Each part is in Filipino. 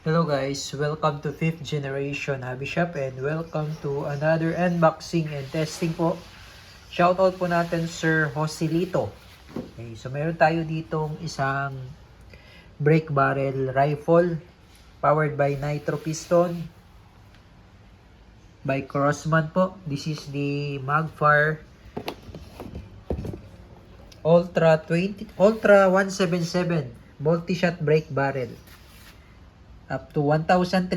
Hello guys, welcome to 5th generation Hobby Shop and welcome to another unboxing and testing po. Shoutout po natin Sir Joselito. Okay, so meron tayo ditong isang brake barrel rifle powered by nitro piston by Crossman po. This is the Magfire Ultra 177 multi-shot brake barrel. Up to 1,300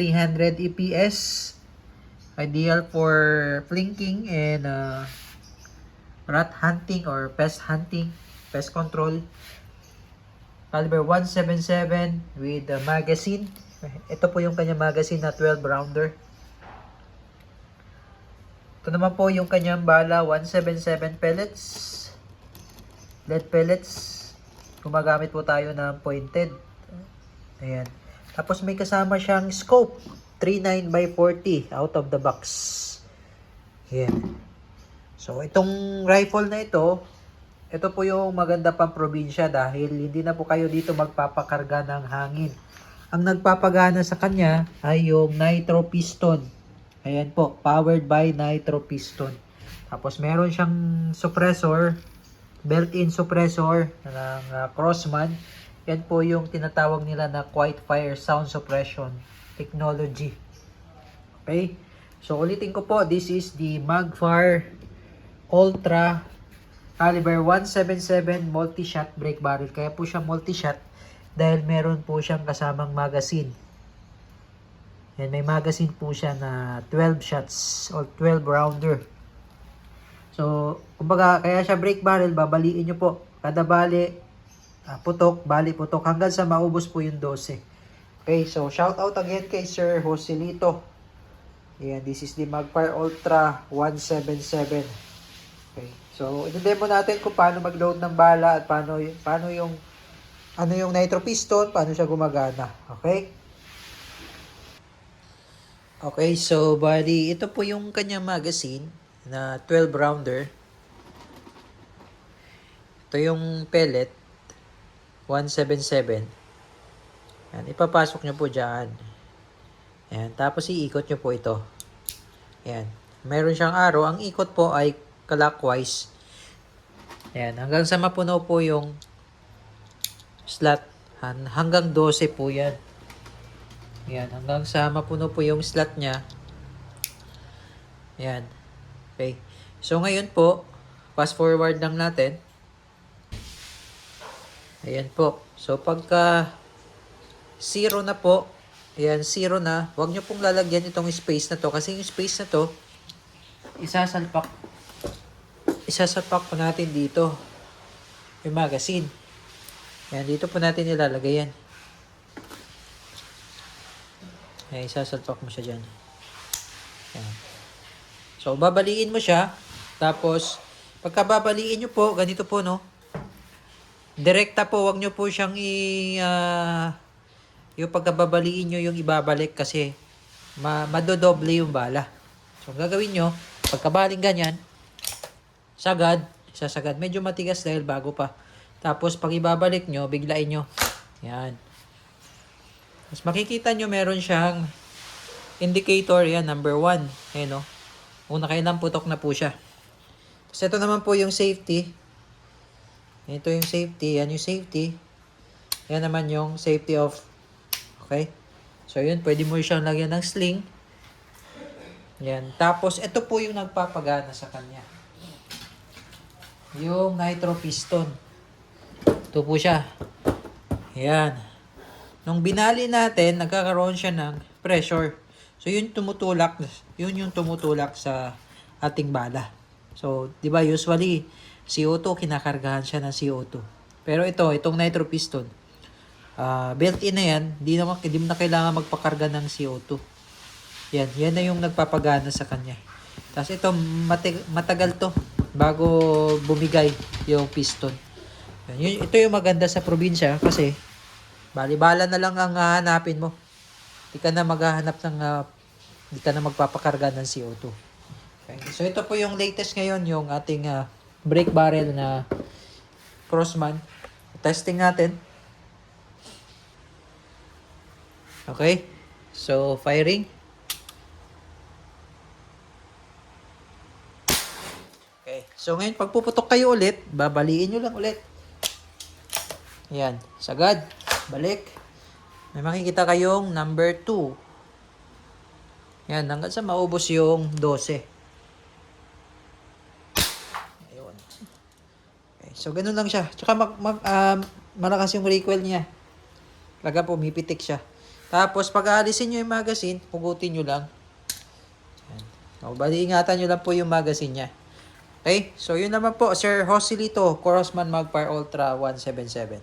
EPS. Ideal for flinking and rat hunting or pest hunting, pest control. Caliber 177 with a magazine. Ito po yung kanyang magazine na 12 rounder. Ito naman po yung kanyang bala, 177 pellets. Lead pellets. Gumagamit po tayo ng pointed. Ayan. Tapos may kasama siyang scope, 39x40 out of the box. Yan. So itong rifle na ito po yung maganda pang probinsya dahil hindi na po kayo dito magpapakarga ng hangin. Ang nagpapagana sa kanya ay yung nitro piston. Ayan po, powered by nitro piston. Tapos meron siyang suppressor, built-in suppressor ng Crossman. Yan po yung tinatawag nila na Quiet Fire Sound Suppression Technology. Okay? So, ulitin ko po, this is the Magfire Ultra Caliber 177 multi-shot brake barrel. Kaya po siya multi-shot dahil meron po siyang kasamang magazine. Yan, may magazine po siya na 12 shots or 12 rounder. So, kumbaga, kaya siya brake barrel, babaliin nyo po. Kada bali, putok, bali putok hanggang sa maubos po yung 12. Okay, so shout out again kay Sir Joselito. Ayan, this is the Magfire Ultra 177. Okay, so i-demo natin kung paano mag-load ng bala at paano yung ano yung nitro piston, paano siya gumagana. Okay? Okay, so bali, ito po yung kanyang magazine na 12 rounder. Ito yung pellet 177. Yan, ipapasok nyo po dyan. Yan, tapos iikot nyo po ito. Yan, meron siyang arrow. Ang ikot po ay clockwise. Yan, hanggang sa mapuno po yung slot. Hanggang 12 po yan. Yan, hanggang sa mapuno po yung slot niya. Yan. Okay. So, ngayon po, fast forward lang natin. Ayan po. So, pagka 0 na po, ayan, 0 na, huwag nyo pong lalagyan itong space na to. Kasi yung space na to, isasalpak po natin dito. Yung magazine. Ayan, dito po natin ilalagay yan. Ayan, isasalpak mo siya dyan. Ayan. So, babaliin mo siya. Tapos, pagka babaliin nyo po, ganito po, no? Direkta po, wag nyo po siyang yung pagkababaliin nyo yung ibabalik kasi madodoble yung bala. So, gagawin nyo, pagkabaling ganyan, sasagad. Medyo matigas dahil bago pa. Tapos, pag ibabalik nyo, biglain nyo. Yan. Mas makikita nyo, meron siyang indicator, yan, number 1. Ayan, no? Una kailang putok na po siya. Tapos, ito naman po yung safety. Ito yung safety. Yan yung safety. Yan naman yung safety off. Okay? So, yun. Pwede mo siyang lagyan ng sling. Yan. Tapos, ito po yung nagpapagana sa kanya. Yung nitro piston. Ito po siya. Yan. Nung binali natin, nagkakaroon siya ng pressure. So, yun tumutulak. Yun yung tumutulak sa ating bala. So, di ba usually, CO2, kinakargahan siya ng CO2. Pero itong nitro piston, built-in na yan, di mo na kailangan magpakarga ng CO2. Yan na yung nagpapagana sa kanya. Tapos ito, matagal to bago bumigay yung piston. Ito yung maganda sa probinsya kasi bali-bala na lang ang hanapin mo. Di ka na maghahanap ng, di ka na magpapakarga ng CO2. Okay. So ito po yung latest ngayon, yung ating brake barrel na Crossman. Testing natin. Okay? So, firing. Okay. So, ngayon, pag puputok kayo ulit, babaliin nyo lang ulit. Ayan. Sagad. Balik. May makikita kayong number 2. Ayan. Hanggang sa maubos yung 12. Ayun. Okay. So, ganun lang siya. Tsaka, malakas yung recoil niya. Talaga pumipitik siya. Tapos, pag aalisin nyo yung magazine, pugutin nyo lang. Ayan. So, bali, ingatan nyo lang po yung magazine niya. Okay? So, yun naman po, Sir Joselito, Corosman Magpar Ultra 177.